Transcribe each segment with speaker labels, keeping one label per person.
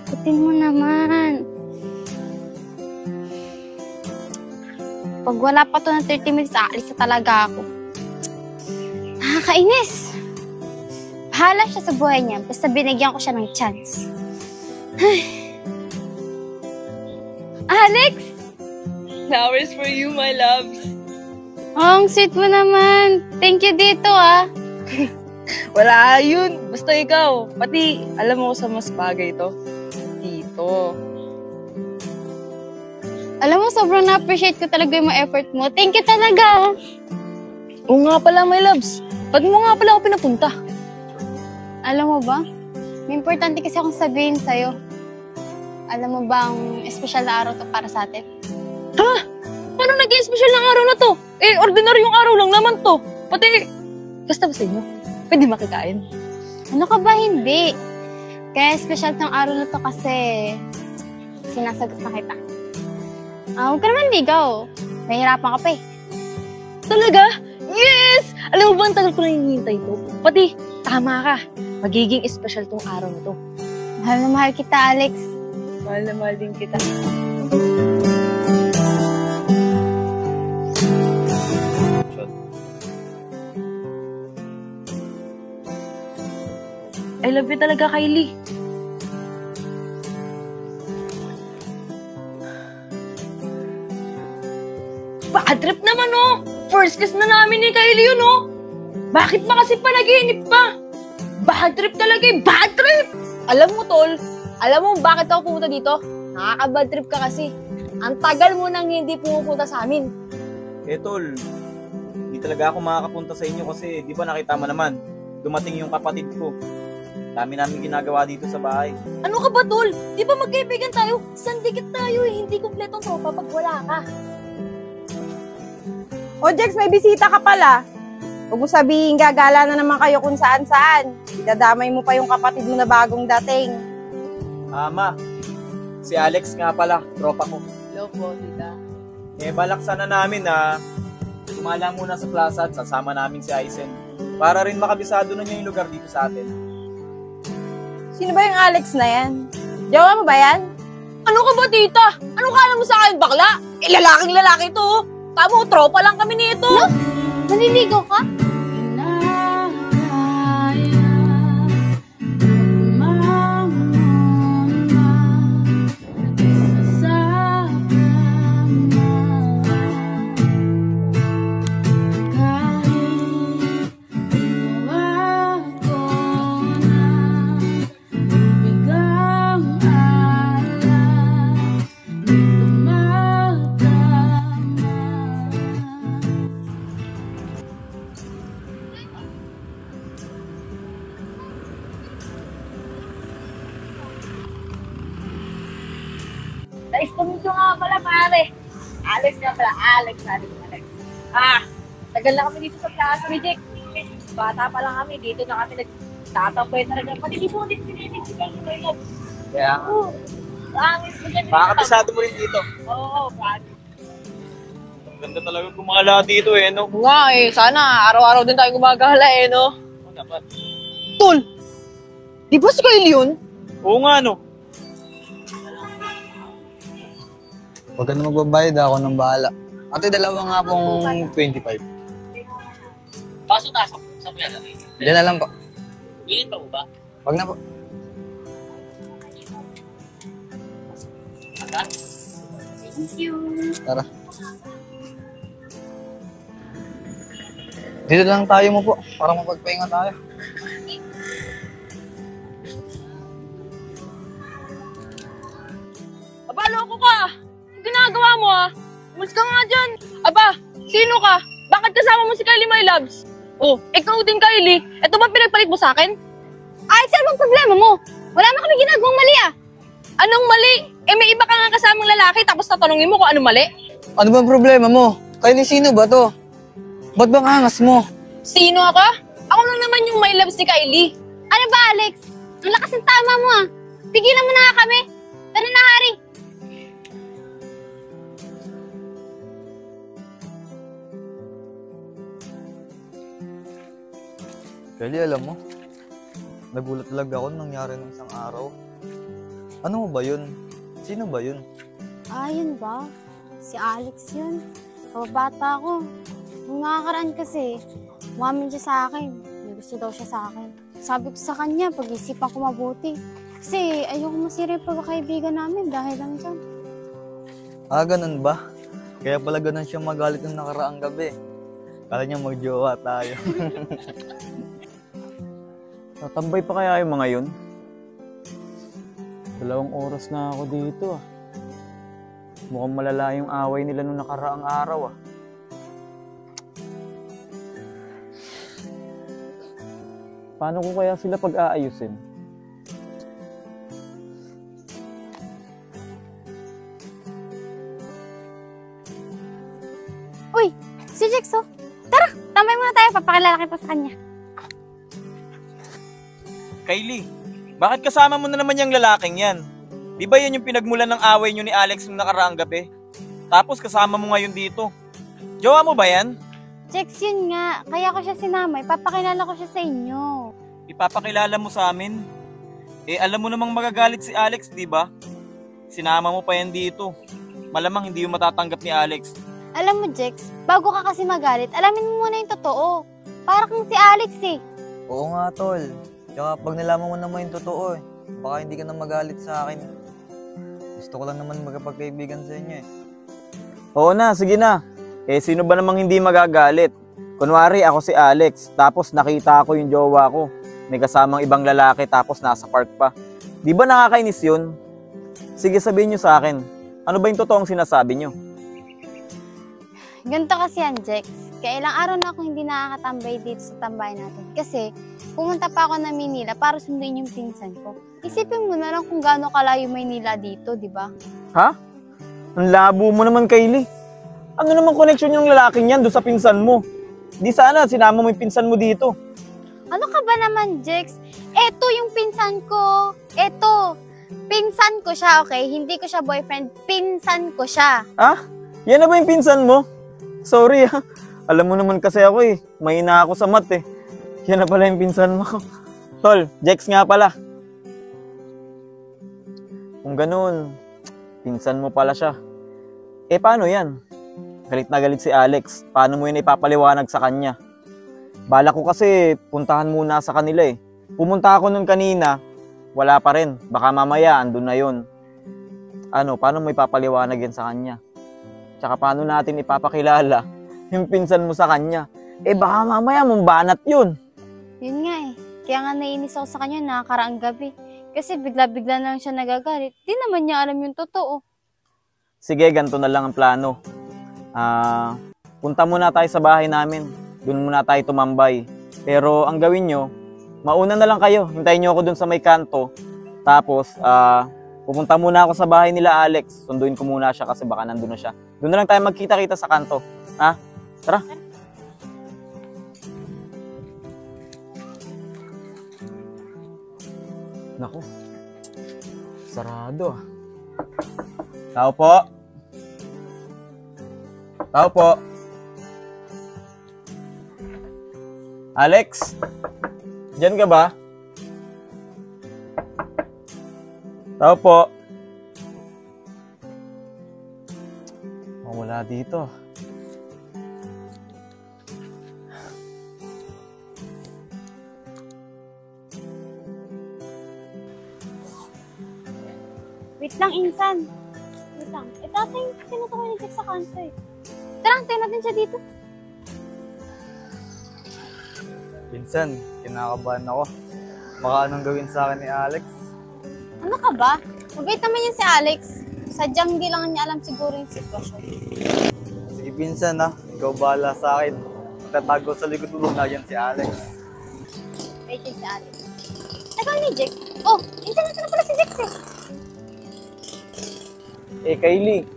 Speaker 1: Sagutin mo naman. Pag wala pa to ng 30 minutes, aalis na talaga ako. Nakakainis. Bahala siya sa buhay niya, basta binigyan ko siya ng chance. Alex!
Speaker 2: Flowers for you, my loves.
Speaker 1: Oh, ang sweet mo naman. Thank you dito, ah.
Speaker 2: Wala yun. Basta ikaw. Pati, alam mo sa mas bagay to? Dito.
Speaker 1: Alam mo, sobrang na-appreciate ko talaga yung mga effort mo. Thank you talaga.
Speaker 2: Oo nga pala, my loves. Ba't mo nga pala ako pinapunta?
Speaker 1: Alam mo ba? May importante kasi akong sabihin sa'yo. Alam mo ba ang espesyal na araw to para sa atin?
Speaker 2: Ha? Paano naging espesyal ng araw na to? Eh, ordinaryong araw lang naman to. Pati, basta ba sa inyo? Pwede makikain?
Speaker 1: Ano ka ba hindi? Kaya espesyal tong araw na to kasi sinasagot na kita. Huwag ka naman ligaw. Nahihirapan ka pa eh.
Speaker 2: Talaga? Yes! Alam mo ba, ang tagal ko na hinihintay to. Pati, tama ka. Magiging espesyal tong araw na to.
Speaker 1: Mahal na mahal kita, Alex.
Speaker 2: Mahal na mahal din kita. I love you talaga, Kylie. Bad trip naman, oh! First kiss na namin ni Kylie yun, oh! Bakit ba kasi panaginip pa? Bad trip talaga eh! Bad trip!
Speaker 3: Alam mo, Tol, alam mo bakit ako pumunta dito? Nakaka-bad trip ka kasi. Ang tagal mo nang hindi pumupunta sa amin.
Speaker 4: Eh, Tol, hindi talaga ako makakapunta sa inyo kasi di ba nakita mo naman, dumating yung kapatid ko. Dami namin ginagawa dito sa bahay.
Speaker 3: Ano ka ba, Tol? Di ba magkaibigan tayo? Sandikit tayo eh. Hindi kumpletong tropa pag wala ka.
Speaker 5: O, Jex, may bisita ka pala. Huwag mo sabihin, gagala na naman kayo kung saan-saan. Idadamay mo pa yung kapatid mo na bagong dating.
Speaker 4: Ma, si Alex nga pala, tropa ko.
Speaker 2: Hello po, tita.
Speaker 4: Eh, balak sana namin na sumala muna sa plaza at sasama namin si Aizen. Para rin makabisado na niya yung lugar dito sa atin.
Speaker 5: Sino ba yung Alex na yan? Jowa mo ba yan?
Speaker 3: Ano ka ba, tita? Ano kala mo sa akin, bakla? Eh, lalaking lalaki to. Tamo, tropa lang kami nito.
Speaker 1: No? Naliligaw ka?
Speaker 3: Nice to meet you nga pala, pare. Alex nga pala. Alex. Tagal na kami dito sa plaza ni Jex. Bata pa lang kami. Dito na kami nagtatambay talaga. Pati di po, si Kaya, angis mo dyan.
Speaker 4: Makakabisado mo rin dito.
Speaker 3: Oo, pare.
Speaker 4: Ang ganda talaga gumala dito eh, no?
Speaker 2: Nga eh, sana araw-araw din tayo gumagala eh, no?
Speaker 4: Oo, dapat.
Speaker 2: Tol! Di ba si Kylie yun?
Speaker 4: Oo nga, no?
Speaker 6: Huwag ka na magbabayad, ako nang bahala. Ate, dalawa nga pong 25.
Speaker 7: Pasok na sa pera.
Speaker 6: Diyan na lang po.
Speaker 7: Bilin pa mo ba?
Speaker 6: Huwag na po.
Speaker 1: Thank you.
Speaker 6: Tara. Dito lang tayo mo po, para mapagpahinga tayo.
Speaker 2: Aba, loko ka! Ginagawa mo ah. Umalis ka nga dyan. Aba, sino ka? Bakit kasama mo si Kylie, my loves? Oh, ikaw din, Kylie. Ito ba pinagpalit mo sa akin?
Speaker 1: Ay, saan bang problema mo? Wala na kami ginagawang mali ah.
Speaker 2: Anong mali? Eh, may iba ka nga kasamang lalaki tapos tatanungin mo kung anong mali?
Speaker 6: Ano ba problema mo? Kylie, sino ba to? Ba't bang angas mo?
Speaker 2: Sino ka? Ako lang naman yung my loves ni Kylie.
Speaker 1: Ano ba, Alex? Ang lakas ng tama mo ah. Tigilan mo na nga kami. Tara na, Hari.
Speaker 6: Kylie, alam mo, nagulat talaga ako nung nangyari ng isang araw. Ano ba yun? Sino ba yun?
Speaker 1: Ah, yun ba? Si Alex yun. Kababata ko. Nung nakakaraan kasi, umamin siya sa akin. May gusto daw siya sa akin. Sabi ko sa kanya, pag-isipan ko mabuti. Kasi ayoko masira yung pagkakaibigan namin dahil lang dyan.
Speaker 6: Ah, ganun ba? Kaya pala ganun siya magalit ng nakaraang gabi. Kala niya magjowa tayo.
Speaker 4: Tatambay pa kaya yung mga yun? 2 oras na ako dito ah. Mukhang malala yung away nila nung nakaraang araw ah. Paano ko kaya sila pag-aayusin?
Speaker 1: Uy! Si Jex, oh! Tara! Tambay muna tayo. Papakilala kita sa kanya.
Speaker 4: Kylie, bakit kasama mo na naman yung lalaking yan? Di ba yan yung pinagmulan ng away nyo ni Alex nung nakaraang gabi? Tapos kasama mo ngayon dito. Jowa mo ba yan?
Speaker 1: Jex, yun nga. Kaya ko siya sinamay. Papakilala ko siya sa inyo.
Speaker 4: Ipapakilala mo sa amin? Eh alam mo namang magagalit si Alex, di ba? Sinama mo pa yan dito. Malamang hindi yung matatanggap ni Alex.
Speaker 1: Alam mo, Jex, bago ka kasi magalit, alamin mo muna yung totoo. Para kang si Alex eh.
Speaker 6: Oo nga, tol. Tsaka pag nalaman mo naman yung totoo baka hindi ka na magalit sa akin. Gusto ko lang naman magkapagkaibigan sa inyo eh.
Speaker 4: Oo na, sige na. Eh sino ba namang hindi magagalit? Kunwari ako si Alex, tapos nakita ko yung jowa ko. May kasamang ibang lalaki tapos nasa park pa. Di ba nakakainis yun? Sige, sabihin nyo sa akin. Ano ba yung totoong sinasabi nyo?
Speaker 1: Ganito kasi yan, Jex. Kaya ilang araw na akong hindi nakakatambay dito sa tambayan natin. Kasi pumunta pa ako ng Manila para sunduin yung pinsan ko. Isipin mo na lang kung gaano kalayo Maynila dito, di ba?
Speaker 4: Ha? Ang labo mo naman, Kylie. Ano namang connection yung lalaking yan doon sa pinsan mo? Di sana sinama mo yung pinsan mo dito.
Speaker 1: Ano ka ba naman, Jex? Eto yung pinsan ko. Eto. Pinsan ko siya, okay? Hindi ko siya boyfriend. Pinsan ko siya.
Speaker 4: Ha? Yan na ba yung pinsan mo? Sorry ha. Alam mo naman kasi ako eh. Mahina ako sa math eh. Yan na pala yung pinsan mo. Tol, Jex nga pala. Kung ganun, pinsan mo pala siya. Eh paano yan? Galit na galit si Alex. Paano mo yun ipapaliwanag sa kanya? Bala ko kasi puntahan muna sa kanila eh. Pumunta ako nun kanina, wala pa rin. Baka mamaya andun na yun. Ano, paano mo ipapaliwanag yan sa kanya? Tsaka paano natin ipapakilala yung pinsan mo sa kanya? Eh baka mamaya mong banat yun.
Speaker 1: Yun nga eh. Kaya nga naiinis ako sa kanya nakakaraang gabi. Kasi bigla-bigla na lang siya nagagalit. Di naman niya alam yung totoo.
Speaker 4: Sige, ganito na lang ang plano. Punta muna tayo sa bahay namin. Doon muna tayo tumambay. Pero ang gawin nyo, mauna na lang kayo. Hintayin nyo ako doon sa may kanto. Tapos, pupunta muna ako sa bahay nila Alex. Sunduin ko muna siya kasi baka nandun na siya. Doon na lang tayo magkita-kita sa kanto. Ha? Tara. Naku. Sarado ah. Tao po. Tao po. Alex? Diyan ka ba? Tao po. Oh, wala dito.
Speaker 1: Wait lang, Insan. Wait lang. Ito ata yung tinutukoy ni Jex sa kanto eh. Tara, tayo natin siya dito.
Speaker 6: Pinsan, kinakabahan ako. Baka anong gawin sa akin ni Alex?
Speaker 1: Ano ka ba? Mabait naman yan si Alex. Sadyang hindi lang niya alam siguro yung sitwasyon.
Speaker 6: Sige pinsan ha, ikaw bahala sa akin. Tatago sa likod ulong na yan si Alex.
Speaker 1: Wait yun si Alex. Tagal ni Jex. Oh, Insan na pala si Jex eh.
Speaker 4: Eh, Kylie,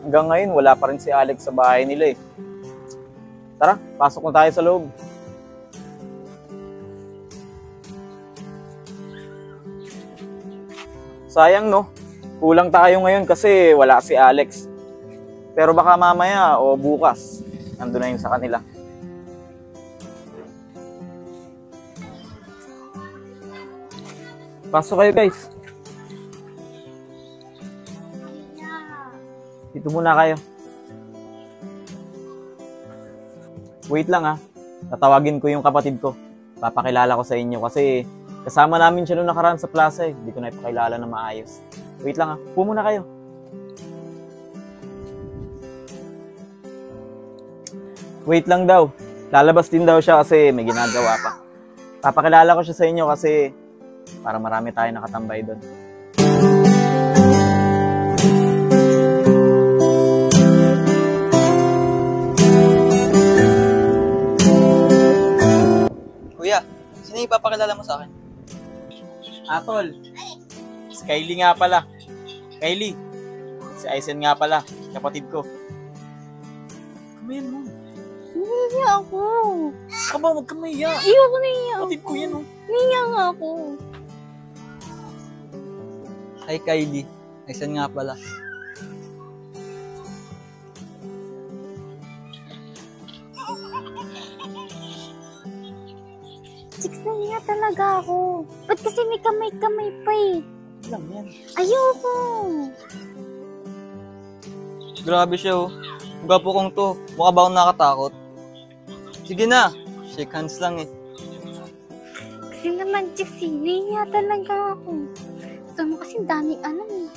Speaker 4: hanggang ngayon wala pa rin si Alex sa bahay nila eh. Tara, pasok na tayo sa loob. Sayang no, kulang tayo ngayon kasi wala si Alex. Pero baka mamaya o bukas, nandun na yun sa kanila. Pasok kayo guys. Dito muna kayo. Wait lang ha. Tatawagin ko yung kapatid ko. Papakilala ko sa inyo kasi kasama namin siya nung nakaraan sa plaza eh. Hindi ko na ipakilala na maayos. Wait lang ha. Upo muna kayo. Wait lang daw. Lalabas din daw siya kasi may ginagawa pa. Papakilala ko siya sa inyo kasi para marami tayo nakatambay doon.
Speaker 6: Kuya, sino yung ipapakilala mo sa akin?
Speaker 4: Atol, si Kylie nga pala. Kylie, si Aizen nga pala, kapatid ko. Kamayan mo.
Speaker 1: Nahiya ako.
Speaker 4: Kaba, wag ka mahiya.
Speaker 1: Ayoko nahiya.
Speaker 4: Kapatid ko yan oh.
Speaker 1: Nahiya nga ako.
Speaker 6: Hi Kylie, Aizen nga pala.
Speaker 1: Chicks, nahiya talaga ako. Ba't kasi may kamay-kamay pa eh?
Speaker 4: Lang yan.
Speaker 1: Ayoko.
Speaker 6: Grabe siya oh. Gwapo kong to. Mukha ba akong nakatakot? Sige na, shake hands lang eh.
Speaker 1: Kasi naman, Chicks, nahiya talaga ako. Ito mo kasi daming alam eh.